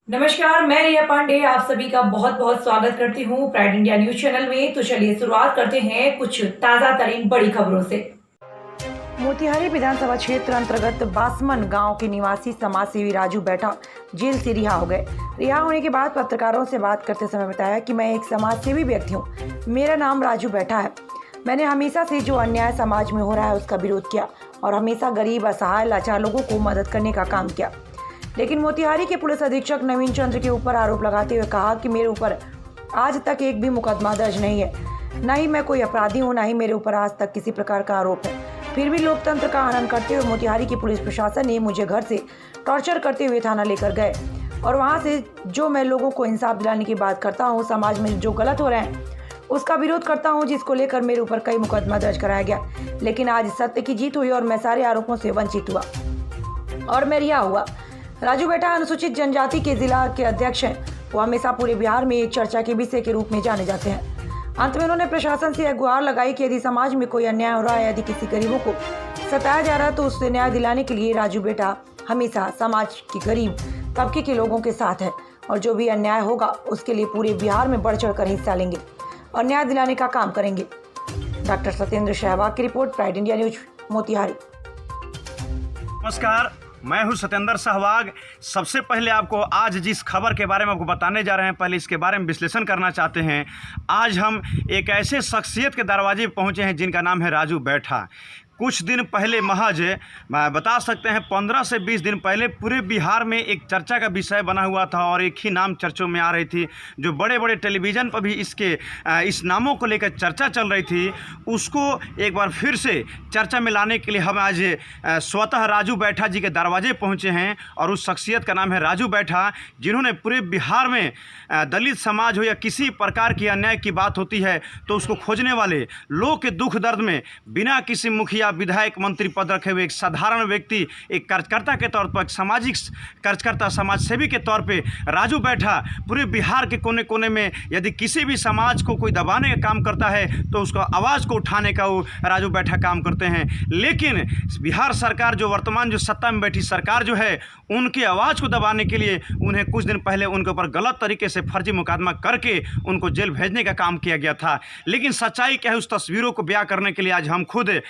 नमस्कार, मैं रिया पांडे आप सभी का बहुत बहुत स्वागत करती हूँ प्राइड इंडिया न्यूज चैनल में। तो चलिए शुरुआत करते हैं कुछ ताजा तरीन बड़ी खबरों से। मोतिहारी विधानसभा क्षेत्र अंतर्गत बासमन गांव के निवासी समाज सेवी राजू बैठा जेल से रिहा हो गए। रिहा होने के बाद पत्रकारों से बात करते समय बताया कि मैं एक समाज सेवी व्यक्ति हूँ, मेरा नाम राजू बैठा है। मैंने हमेशा से जो अन्याय समाज में हो रहा है उसका विरोध किया और हमेशा गरीब, असहाय, लाचार लोगों को मदद करने का काम किया। लेकिन मोतिहारी के पुलिस अधीक्षक नवीन चंद्र के ऊपर आरोप लगाते हुए कहा कि मेरे ऊपर आज तक एक भी मुकदमा दर्ज नहीं है, न ही मैं कोई अपराधी हूं, न ही मेरे ऊपर आज तक किसी प्रकार का आरोप है। फिर भी लोकतंत्र का हनन करते हुए मोतिहारी की पुलिस प्रशासन ने मुझे घर से टॉर्चर करते हुए थाना लेकर गए और वहां से जो मैं लोगों को इंसाफ दिलाने की बात करता हूँ, समाज में जो गलत हो रहे हैं उसका विरोध करता हूँ, जिसको लेकर मेरे ऊपर कई मुकदमा दर्ज कराया गया। लेकिन आज सत्य की जीत हुई और मैं सारे आरोपों से वंचित हुआ और मैं रिहा हुआ। राजू बैठा अनुसूचित जनजाति के जिला के अध्यक्ष हैं। वो हमेशा पूरे बिहार में एक चर्चा के विषय के रूप में जाने जाते हैं। अंत में उन्होंने प्रशासन से गुहार लगाई कि यदि समाज में कोई अन्याय हो रहा है, यदि किसी गरीबों को सताया जा रहा है, तो उससे न्याय दिलाने के लिए राजू बैठा हमेशा समाज के गरीब तबके के लोगों के साथ है और जो भी अन्याय होगा उसके लिए पूरे बिहार में बढ़ चढ़ कर हिस्सा लेंगे और न्याय दिलाने का काम करेंगे। डॉक्टर सत्येंद्र सहवाग की report, pride India news, Motihari. नमस्कार, मैं हूं सत्येंद्र सहवाग। सबसे पहले आपको आज जिस खबर के बारे में आपको बताने जा रहे हैं, पहले इसके बारे में विश्लेषण करना चाहते हैं। आज हम एक ऐसे शख्सियत के दरवाजे पर पहुंचे हैं जिनका नाम है राजू बैठा। कुछ दिन पहले, महज बता सकते हैं 15 से 20 दिन पहले, पूरे बिहार में एक चर्चा का विषय बना हुआ था और एक ही नाम चर्चों में आ रही थी, जो बड़े बड़े टेलीविज़न पर भी इस नामों को लेकर चर्चा चल रही थी। उसको एक बार फिर से चर्चा में लाने के लिए हम आज स्वतः राजू बैठा जी के दरवाजे पहुंचे हैं और उस शख्सियत का नाम है राजू बैठा, जिन्होंने पूरे बिहार में दलित समाज हो या किसी प्रकार की अन्याय की बात होती है तो उसको खोजने वाले, लोग के दुख दर्द में बिना किसी मुखिया, विधायक, मंत्री पद रखे हुए एक साधारण व्यक्ति, एक कार्यकर्ता के तौर पर, एक सामाजिक कार्यकर्ता, समाज सेवी के तौर पे राजू बैठा पूरे बिहार के कोने कोने में यदि किसी भी समाज को कोई दबाने का काम करता है तो उसको आवाज़ को उठाने का वो राजू बैठा काम करते हैं। लेकिन बिहार सरकार, जो वर्तमान जो सत्ता में बैठी सरकार जो है, उनकी आवाज़ को दबाने के लिए उन्हें कुछ दिन पहले उनके ऊपर गलत तरीके से फर्जी मुकदमा करके उनको जेल भेजने का काम किया गया था। लेकिन सच्चाई क्या है, उस तस्वीरों को बयां करने के लिए आज हम खुद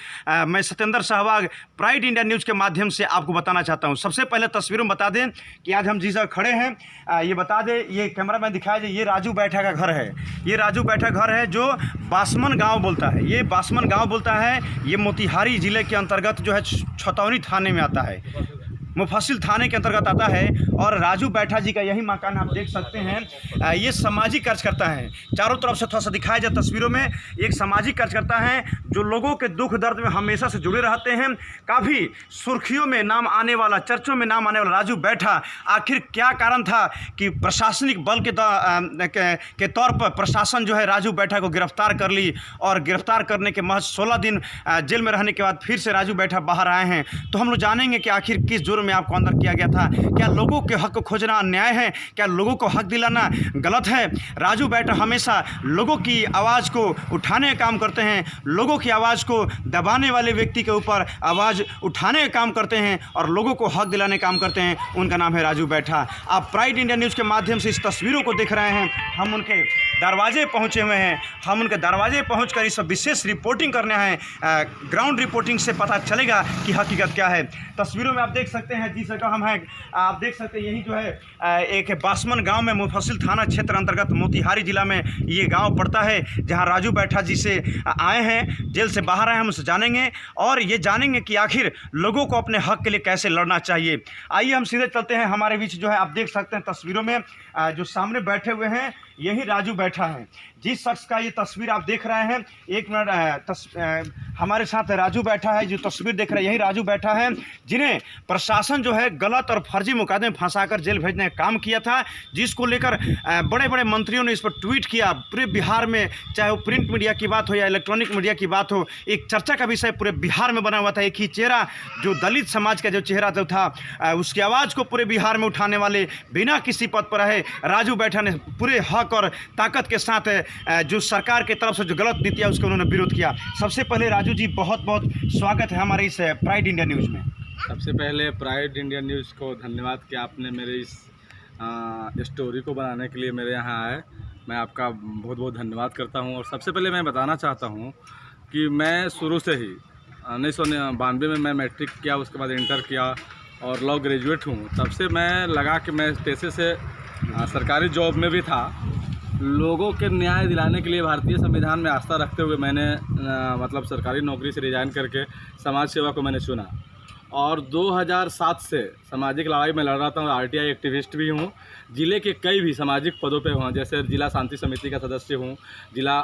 मैं Satyendra Sehwag pride India news के माध्यम से आपको बताना चाहता हूं। सबसे पहले तस्वीरों में बता दें कि आज हम जिस जगह खड़े हैं, ये बता दें, ये कैमरा मैन दिखाया जाए, ये राजू बैठा का घर है। ये राजू बैठा घर है जो बासमन गांव बोलता है। ये बासमन गांव बोलता है। ये मोतिहारी जिले के अंतर्गत जो है छतौनी थाने में आता है, मुफस्सिल थाने के अंतर्गत आता है। और राजू बैठा जी का यही मकान आप देख सकते हैं। ये सामाजिक कार्यकर्ता हैं। चारों तरफ से थोड़ा सा दिखाया जाए तस्वीरों में, एक सामाजिक कार्यकर्ता हैं जो लोगों के दुख दर्द में हमेशा से जुड़े रहते हैं। काफ़ी सुर्खियों में नाम आने वाला, चर्चों में नाम आने वाला राजू बैठा, आखिर क्या कारण था कि प्रशासनिक बल के तौर पर प्रशासन जो है राजू बैठा को गिरफ्तार कर ली और गिरफ्तार करने के महज 16 दिन जेल में रहने के बाद फिर से राजू बैठा बाहर आए हैं। तो हम लोग जानेंगे कि आखिर किस जुर्म में आपको अंदर किया गया था। क्या लोगों के हक को खोजना अन्याय है? क्या लोगों को हक दिलाना गलत है? राजू बैठा हमेशा लोगों की आवाज़ को उठाने का काम करते हैं, लोगों की आवाज़ को दबाने वाले व्यक्ति के ऊपर आवाज़ उठाने का काम करते हैं और लोगों को हक दिलाने का काम करते हैं। उनका नाम है राजू बैठा। आप प्राइड इंडिया न्यूज़ के माध्यम से इस तस्वीरों को देख रहे हैं। हम उनके दरवाजे पहुंचे हुए हैं। हम उनके दरवाजे पहुंचकर इस विशेष रिपोर्टिंग करने हैं। ग्राउंड रिपोर्टिंग से पता चलेगा कि हकीकत क्या है। तस्वीरों में आप देख सकते हैं जिस जगह हम हैं, आप देख सकते हैं यही जो है एक बासमन गांव में, मुफस्सिल थाना क्षेत्र अंतर्गत मोतिहारी जिला में ये गांव पड़ता है, जहां राजू बैठा जी से आए हैं, जेल से बाहर आए हैं। हम उससे जानेंगे और ये जानेंगे कि आखिर लोगों को अपने हक के लिए कैसे लड़ना चाहिए। आइए हम सीधे चलते हैं। हमारे बीच जो है आप देख सकते हैं तस्वीरों में जो सामने बैठे हुए हैं, यही राजू बैठा है। जिस शख्स का ये तस्वीर आप देख रहे हैं, एक मिनट, हमारे साथ राजू बैठा है। जो तस्वीर देख रहे हैं यही राजू बैठा है, जिन्हें प्रशासन जो है गलत और फर्जी मुकदमे फंसाकर जेल भेजने का काम किया था, जिसको लेकर बड़े बड़े मंत्रियों ने इस पर ट्वीट किया। पूरे बिहार में, चाहे वो प्रिंट मीडिया की बात हो या इलेक्ट्रॉनिक मीडिया की बात हो, एक चर्चा का विषय पूरे बिहार में बना हुआ था। एक ही चेहरा, जो दलित समाज का जो चेहरा था, उसकी आवाज़ को पूरे बिहार में उठाने वाले, बिना किसी पद पर रहे राजू बैठा ने पूरे हक और ताकत के साथ जो सरकार की तरफ से जो गलत नीति है उसका उन्होंने विरोध किया। सबसे पहले राजू जी, बहुत बहुत स्वागत है हमारे इस प्राइड इंडिया न्यूज़ में। सबसे पहले प्राइड इंडिया न्यूज़ को धन्यवाद कि आपने मेरे इस स्टोरी को बनाने के लिए मेरे यहाँ आए। मैं आपका बहुत बहुत धन्यवाद करता हूँ। और सबसे पहले मैं बताना चाहता हूँ कि मैं शुरू से ही 1992 में मैं मैट्रिक किया, उसके बाद इंटर किया और लॉ ग्रेजुएट हूँ। तब से मैं लगा कि मैं पेशे से सरकारी जॉब में भी था। लोगों के न्याय दिलाने के लिए भारतीय संविधान में आस्था रखते हुए मैंने मतलब सरकारी नौकरी से रिजाइन करके समाज सेवा को मैंने चुना और 2007 से सामाजिक लड़ाई में लड़ रहा था। आरटीआई एक्टिविस्ट भी हूँ, ज़िले के कई भी सामाजिक पदों पे हूँ, जैसे जिला शांति समिति का सदस्य हूँ, जिला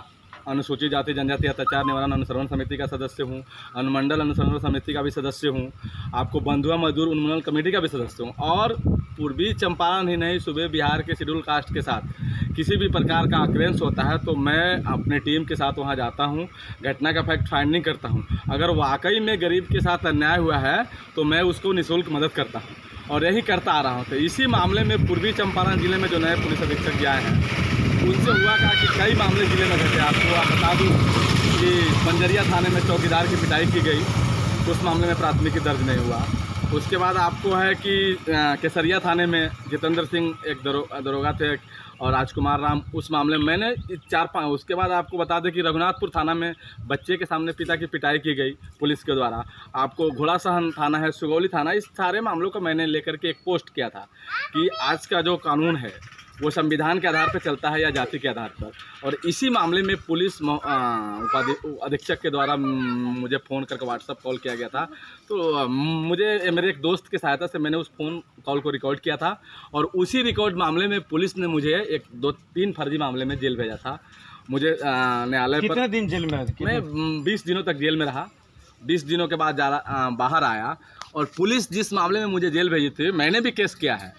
अनुसूचित जाति जनजाति अत्याचार निवारण अनुसरण समिति का सदस्य हूँ, अनुमंडल अनुसरण समिति का भी सदस्य हूँ, आपको बंधुआ मजदूर उन्मूलन कमेटी का भी सदस्य हूँ। और पूर्वी चंपारण ही नहीं, सूबे बिहार के शेड्यूल कास्ट के साथ किसी भी प्रकार का ऑकरेंस होता है तो मैं अपनी टीम के साथ वहाँ जाता हूँ, घटना का फैक्ट फाइंडिंग करता हूँ। अगर वाकई में गरीब के साथ अन्याय हुआ है तो मैं उसको निःशुल्क मदद करता हूँ और यही करता आ रहा हूँ। तो इसी मामले में पूर्वी चंपारण जिले में जो नए पुलिस अधीक्षक जी आए हैं उनसे हुआ क्या कि कई मामले जिले में घटे। आपको बता दूँ कि बंजरिया थाने में चौकीदार की पिटाई की गई, उस मामले में प्राथमिकी दर्ज नहीं हुआ। उसके बाद आपको है कि केसरिया थाने में जितेंद्र सिंह एक दरोगा थे और राजकुमार राम, उस मामले में मैंने 4-5। उसके बाद आपको बता दें कि रघुनाथपुर थाना में बच्चे के सामने पिता की पिटाई की गई पुलिस के द्वारा। आपको घोड़ासहन थाना है, सुगौली थाना, इस सारे मामलों को मैंने लेकर के एक पोस्ट किया था कि आज का जो कानून है वो संविधान के आधार पर चलता है या जाति के आधार पर। और इसी मामले में पुलिस अधीक्षक के द्वारा मुझे फ़ोन करके व्हाट्सअप कॉल किया गया था। तो मुझे मेरे एक दोस्त की सहायता से मैंने उस फ़ोन कॉल को रिकॉर्ड किया था और उसी रिकॉर्ड मामले में पुलिस ने मुझे 1-2-3 फर्जी मामले में जेल भेजा था। मुझे न्यायालय पर कितने दिन जेल में रहे? मैं 20 दिनों तक जेल में रहा। 20 दिनों के बाद बाहर आया और पुलिस जिस मामले में मुझे जेल भेजी थी, मैंने भी केस किया है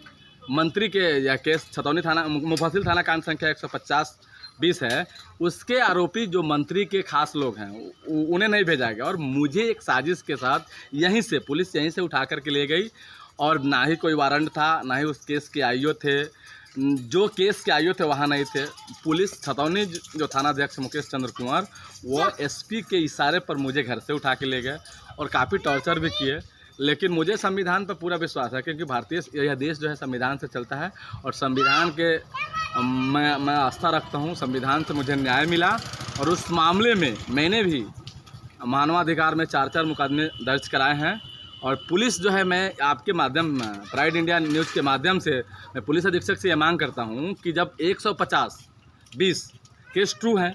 मंत्री के, या केस छतौनी थाना मुफस्सिल थाना कांड संख्या 150-20 है। उसके आरोपी जो मंत्री के खास लोग हैं उन्हें नहीं भेजा गया और मुझे एक साजिश के साथ यहीं से पुलिस यहीं से उठा करके ले गई और ना ही कोई वारंट था, ना ही उस केस के आईओ थे। जो केस के आईओ थे वहाँ नहीं थे। पुलिस छतौनी जो थानाध्यक्ष मुकेश चंद्र कुंवर, वो एसपी के इशारे पर मुझे घर से उठा के ले गए और काफ़ी टॉर्चर भी किए। लेकिन मुझे संविधान पर पूरा विश्वास है क्योंकि भारतीय यह देश जो है संविधान से चलता है और संविधान के मैं आस्था रखता हूँ। संविधान से मुझे न्याय मिला और उस मामले में मैंने भी मानवाधिकार में 4 मुकदमे दर्ज कराए हैं। और पुलिस जो है, मैं आपके माध्यम प्राइड इंडिया न्यूज़ के माध्यम से मैं पुलिस अधीक्षक से ये मांग करता हूँ कि जब 150-20 केस ट्रू हैं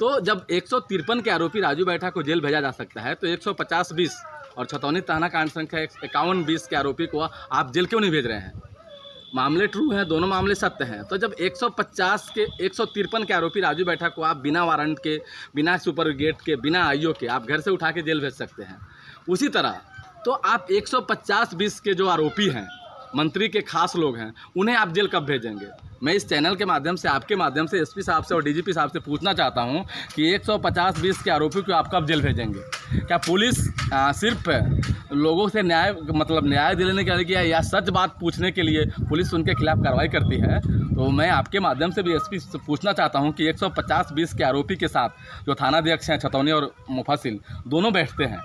तो जब 153 के आरोपी राजू बैठा को जेल भेजा जा सकता है तो 150-20 और छतौनी थाना कांड संख्या 51-20 के आरोपी को आप जेल क्यों नहीं भेज रहे हैं? मामले ट्रू हैं, दोनों मामले सत्य हैं। तो जब 153 के आरोपी राजू बैठा को आप बिना वारंट के, बिना सुपरगेट के, बिना आईओ के आप घर से उठा के जेल भेज सकते हैं, उसी तरह तो आप 150-20 के जो आरोपी हैं, मंत्री के खास लोग हैं, उन्हें आप जेल कब भेजेंगे? मैं इस चैनल के माध्यम से, आपके माध्यम से एसपी साहब से और डीजीपी साहब से पूछना चाहता हूं कि 150-20 के आरोपी को आप कब जेल भेजेंगे? क्या पुलिस सिर्फ लोगों से न्याय दिलाने के लिए या सच बात पूछने के लिए पुलिस उनके खिलाफ कार्रवाई करती है? तो मैं आपके माध्यम से भी एसपी से पूछना चाहता हूँ कि 150-20 के आरोपी के साथ जो थानाध्यक्ष हैं छतौनी और मुफस्सिल दोनों बैठते हैं,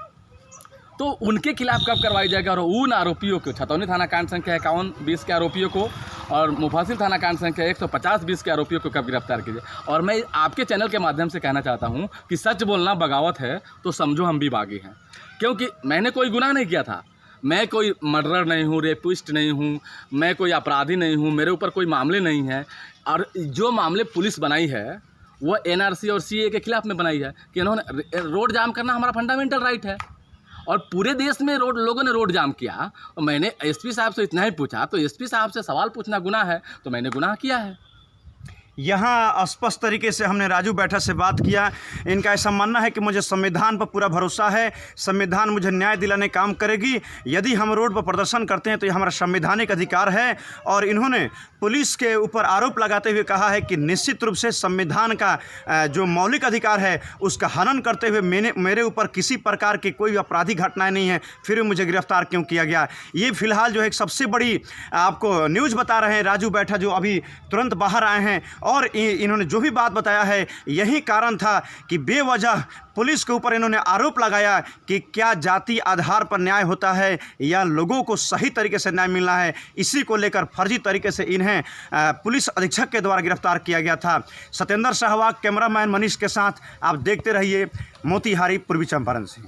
तो उनके खिलाफ कब करवाई जाएगी? और उन आरोपियों को, छतौनी थाना कांड संख्या 51-20 के आरोपियों को और मुफस्सिल थाना कांड संख्या 150-20 के आरोपियों को कब गिरफ्तार कीजिए? और मैं आपके चैनल के माध्यम से कहना चाहता हूं कि सच बोलना बगावत है तो समझो हम भी बागी हैं, क्योंकि मैंने कोई गुनाह नहीं किया था। मैं कोई मर्डरर नहीं हूँ, रेपिस्ट नहीं हूँ, मैं कोई अपराधी नहीं हूँ, मेरे ऊपर कोई मामले नहीं है। और जो मामले पुलिस बनाई है वो NRC और CA के खिलाफ में बनाई है कि इन्होंने रोड जाम करना हमारा फंडामेंटल राइट है और पूरे देश में लोगों ने रोड जाम किया। और मैंने एसपी साहब से इतना ही पूछा तो एसपी साहब से सवाल पूछना गुनाह है, तो मैंने गुनाह किया है। यहाँ स्पष्ट तरीके से हमने राजू बैठा से बात किया। इनका ऐसा मानना है कि मुझे संविधान पर पूरा भरोसा है, संविधान मुझे न्याय दिलाने काम करेगी। यदि हम रोड पर प्रदर्शन करते हैं तो ये हमारा संवैधानिक अधिकार है। और इन्होंने पुलिस के ऊपर आरोप लगाते हुए कहा है कि निश्चित रूप से संविधान का जो मौलिक अधिकार है उसका हनन करते हुए मेरे ऊपर किसी प्रकार की कोई आपराधिक घटनाएँ नहीं है, फिर मुझे गिरफ्तार क्यों किया गया। ये फिलहाल जो है एक सबसे बड़ी आपको न्यूज़ बता रहे हैं राजू बैठा, जो अभी तुरंत बाहर आए हैं और इन्होंने जो भी बात बताया है यही कारण था कि बेवजह पुलिस के ऊपर इन्होंने आरोप लगाया कि क्या जाति आधार पर न्याय होता है या लोगों को सही तरीके से न्याय मिलना है। इसी को लेकर फर्जी तरीके से इन्हें पुलिस अधीक्षक के द्वारा गिरफ्तार किया गया था। सत्येंद्र सहवाग, कैमरामैन मनीष के साथ आप देखते रहिए मोतिहारी पूर्वी चंपारण से।